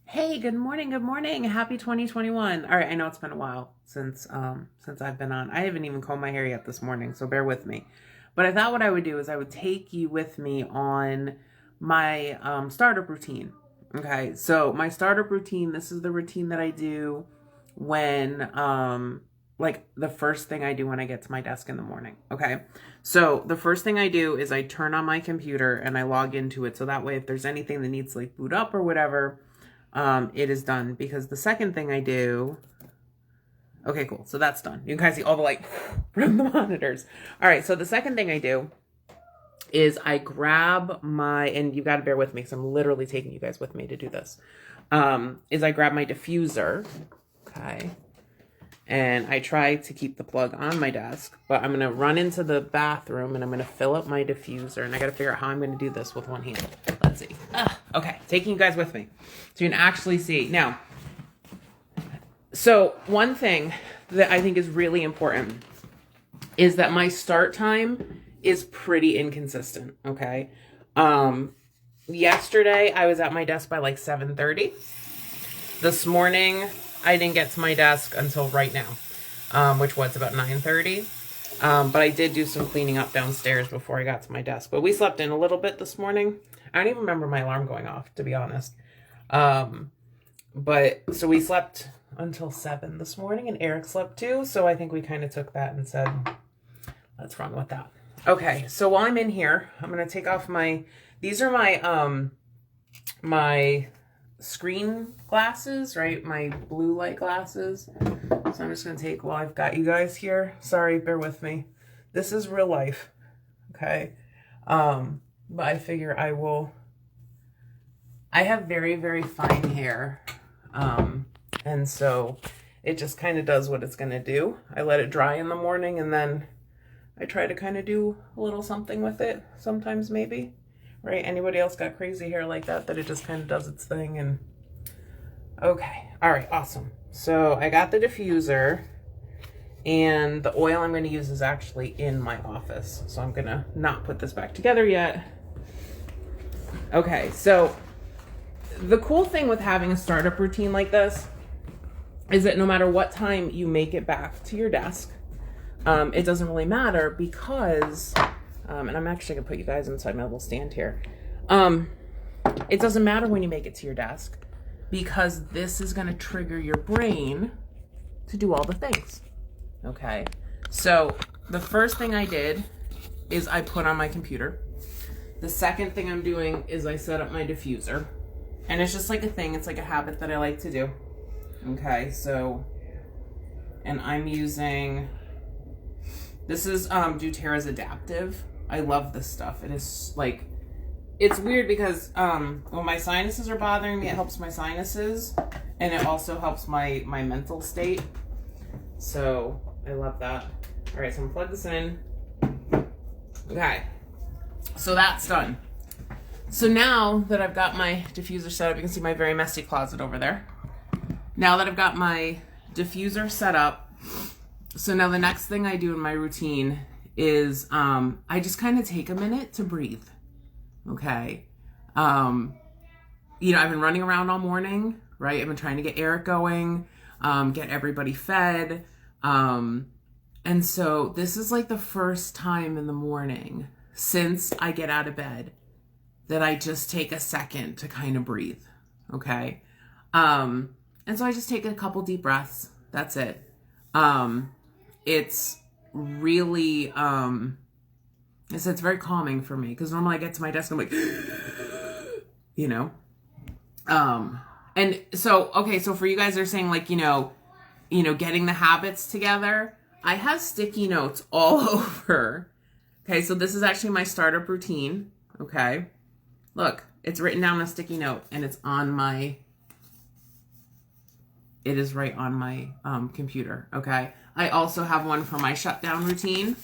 Hey, good morning, good morning. Happy 2021. All right, I know it's been a while since I've been on. I haven't even combed my hair yet this morning, so bear with me. But I thought what I would do is I would take you with me on my startup routine. Okay, so my startup routine, this is the routine that I do when like the first thing I do when I get to my desk in the morning. Okay. So the first thing I do is I turn on my computer and I log into it. So that way if there's anything that needs to like boot up or whatever, it is done. Because the second thing I do, okay, cool. So that's done. You can kind of see all the light from the monitors. All right. So the second thing I do is I grab my, and you got to bear with me because I'm literally taking you guys with me to do this. Is I grab my diffuser. Okay. And I try to keep the plug on my desk, but I'm going to run into the bathroom and I'm going to fill up my diffuser, and I got to figure out how I'm going to do this with one hand. Let's see. Okay. Taking you guys with me so you can actually see. Now, so one thing that I think is really important is that my start time is pretty inconsistent. Okay. Yesterday I was at my desk by like 7:30. This morning I didn't get to my desk until right now, which was about 9:30. But I did do some cleaning up downstairs before I got to my desk. But we slept in a little bit this morning. I don't even remember my alarm going off, to be honest. But so we slept until 7 this morning, and Eric slept too. So I think we kind of took that and said, let's run with that. Okay, so while I'm in here, I'm gonna take off these are my screen glasses, right? My blue light glasses. So I'm just going to take, while I've got you guys here, sorry, bear with me. This is real life. Okay. But I figure I have very, very fine hair. And so it just kind of does what it's going to do. I let it dry in the morning and then I try to kind of do a little something with it. Sometimes maybe. Right? Anybody else got crazy hair like that it just kind of does its thing? And okay. All right. Awesome. So I got the diffuser, and the oil I'm going to use is actually in my office. So I'm going to not put this back together yet. Okay. So the cool thing with having a startup routine like this is that no matter what time you make it back to your desk, it doesn't really matter because and I'm actually gonna put you guys inside my little stand here. It doesn't matter when you make it to your desk because this is gonna trigger your brain to do all the things. Okay. So the first thing I did is I put on my computer. The second thing I'm doing is I set up my diffuser. And it's just like a thing. It's like a habit that I like to do. Okay. So, and I'm using, this is doTERRA's Adaptive. I love this stuff. It is like, it's weird because when my sinuses are bothering me, it helps my sinuses, and it also helps my mental state. So I love that. All right, so I'm gonna plug this in. Okay, so that's done. So now that I've got my diffuser set up, you can see my very messy closet over there. Now that I've got my diffuser set up, so now the next thing I do in my routine is I just kind of take a minute to breathe. Okay. I've been running around all morning, right? I've been trying to get Eric going, get everybody fed. And so this is like the first time in the morning since I get out of bed that I just take a second to kind of breathe. Okay. And so I just take a couple deep breaths. That's it. It's really, it's very calming for me because normally I get to my desk and I'm like, and so, okay. So for you guys, they're saying like, getting the habits together. I have sticky notes all over. Okay. So this is actually my startup routine. Okay. Look, it's written down on a sticky note and it's it is right on my computer. Okay. I also have one for my shutdown routine.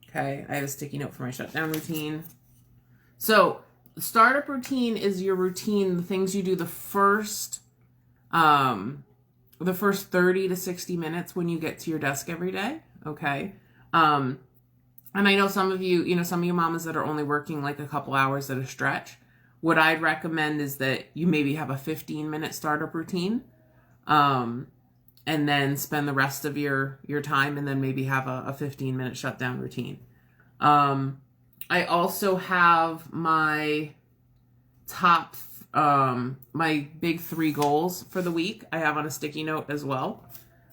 Okay. I have a sticky note for my shutdown routine. So startup routine is your routine, the things you do the first 30 to 60 minutes when you get to your desk every day. Okay. And I know some of you, some of you mamas that are only working like a couple hours at a stretch, what I'd recommend is that you maybe have a 15-minute startup routine, and then spend the rest of your time, and then maybe have a 15-minute shutdown routine. I also have my top, my big 3 goals for the week. I have on a sticky note as well,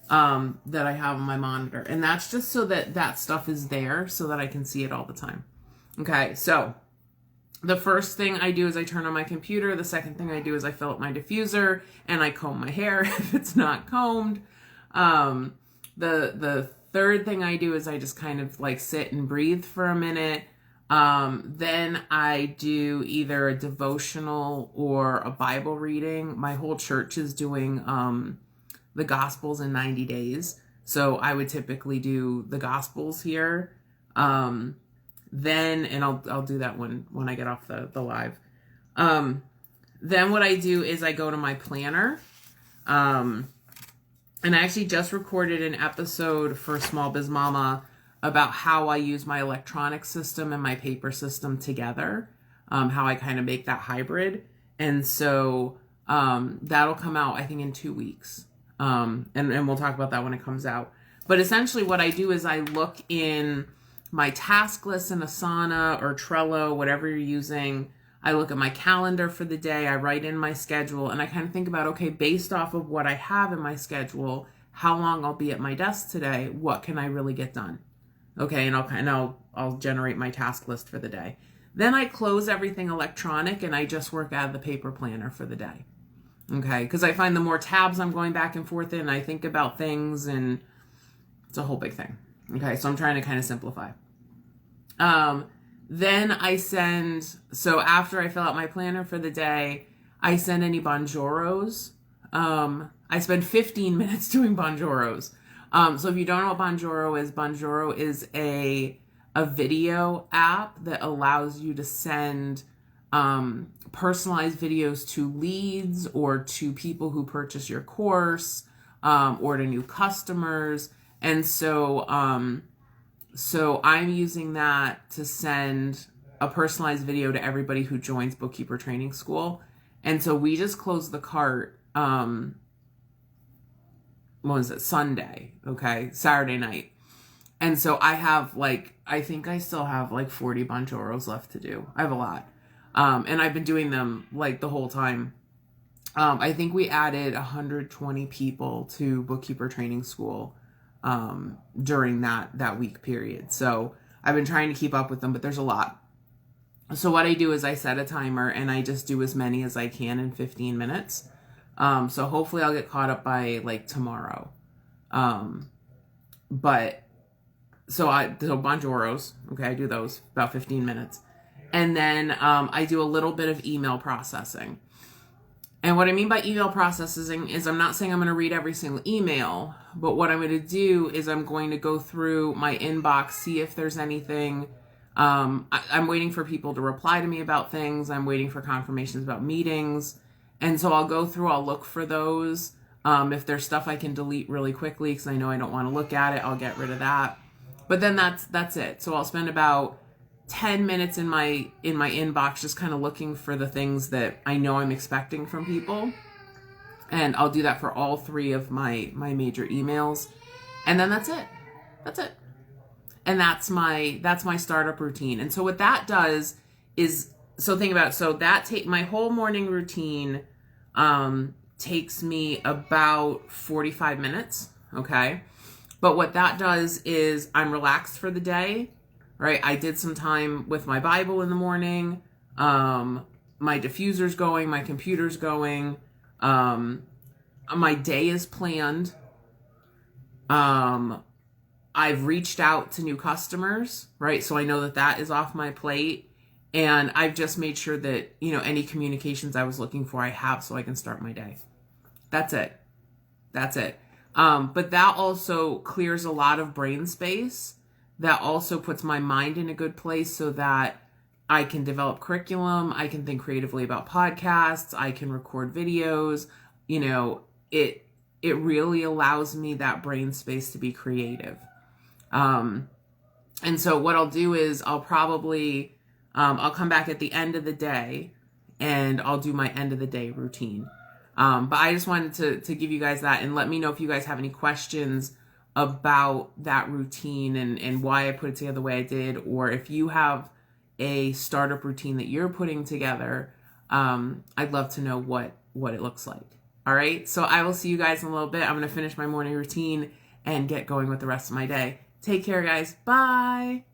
that I have on my monitor. And that's just so that that stuff is there so that I can see it all the time. Okay, so the first thing I do is I turn on my computer. The second thing I do is I fill up my diffuser and I comb my hair if it's not combed. The third thing I do is I just kind of like sit and breathe for a minute. Then I do either a devotional or a Bible reading. My whole church is doing the Gospels in 90 days. So I would typically do the Gospels here. Then, and I'll do that when I get off the live. Then what I do is I go to my planner. And I actually just recorded an episode for Small Biz Mama about how I use my electronic system and my paper system together, how I kind of make that hybrid. And so that'll come out, I think, in 2 weeks. And we'll talk about that when it comes out. But essentially what I do is I look in my task list in Asana or Trello, whatever you're using. I look at my calendar for the day. I write in my schedule, and I kind of think about, okay, based off of what I have in my schedule, how long I'll be at my desk today, what can I really get done? Okay, and I'll generate my task list for the day. Then I close everything electronic and I just work out of the paper planner for the day. Okay, because I find the more tabs I'm going back and forth in, I think about things, and it's a whole big thing. Okay, so I'm trying to kind of simplify. Then I so after I fill out my planner for the day, I send any Bonjoros. I spend 15 minutes doing Bonjoros. So if you don't know what Bonjoro is a video app that allows you to send personalized videos to leads or to people who purchase your course, or to new customers. And so I'm using that to send a personalized video to everybody who joins Bookkeeper Training School. And so we just closed the cart, Sunday, okay, Saturday night. And so I have I think I still have 40 Bonjoros left to do. I have a lot. And I've been doing them the whole time. I think we added 120 people to Bookkeeper Training School during that week period. So I've been trying to keep up with them, but there's a lot. So what I do is I set a timer and I just do as many as I can in 15 minutes. So hopefully I'll get caught up by tomorrow. So Bonjoros, okay, I do those about 15 minutes. And then I do a little bit of email processing. And what I mean by email processing is I'm not saying I'm going to read every single email, but what I'm going to do is I'm going to go through my inbox, see if there's anything. I'm waiting for people to reply to me about things. I'm waiting for confirmations about meetings. And so I'll go through, I'll look for those. If there's stuff I can delete really quickly because I know I don't want to look at it, I'll get rid of that. But then that's it. So I'll spend about 10 minutes in my inbox just kind of looking for the things that I know I'm expecting from people. And I'll do that for all 3 of my major emails. And then that's it. That's it. And that's my startup routine. And so what that does is, so think about it. So my whole morning routine takes me about 45 minutes. Okay. But what that does is I'm relaxed for the day. Right, I did some time with my Bible in the morning. My diffuser's going, my computer's going. My day is planned. I've reached out to new customers, right? So I know that is off my plate. And I've just made sure that, any communications I was looking for, I have so I can start my day. That's it. But that also clears a lot of brain space. That also puts my mind in a good place so that I can develop curriculum. I can think creatively about podcasts. I can record videos. It really allows me that brain space to be creative. And so what I'll do is I'll come back at the end of the day and I'll do my end of the day routine. But I just wanted to give you guys that, and let me know if you guys have any questions about that routine and why I put it together the way I did, or if you have a startup routine that you're putting together. I'd love to know what it looks like. All right. So I will see you guys in a little bit. I'm going to finish my morning routine and get going with the rest of my day. Take care, guys. Bye.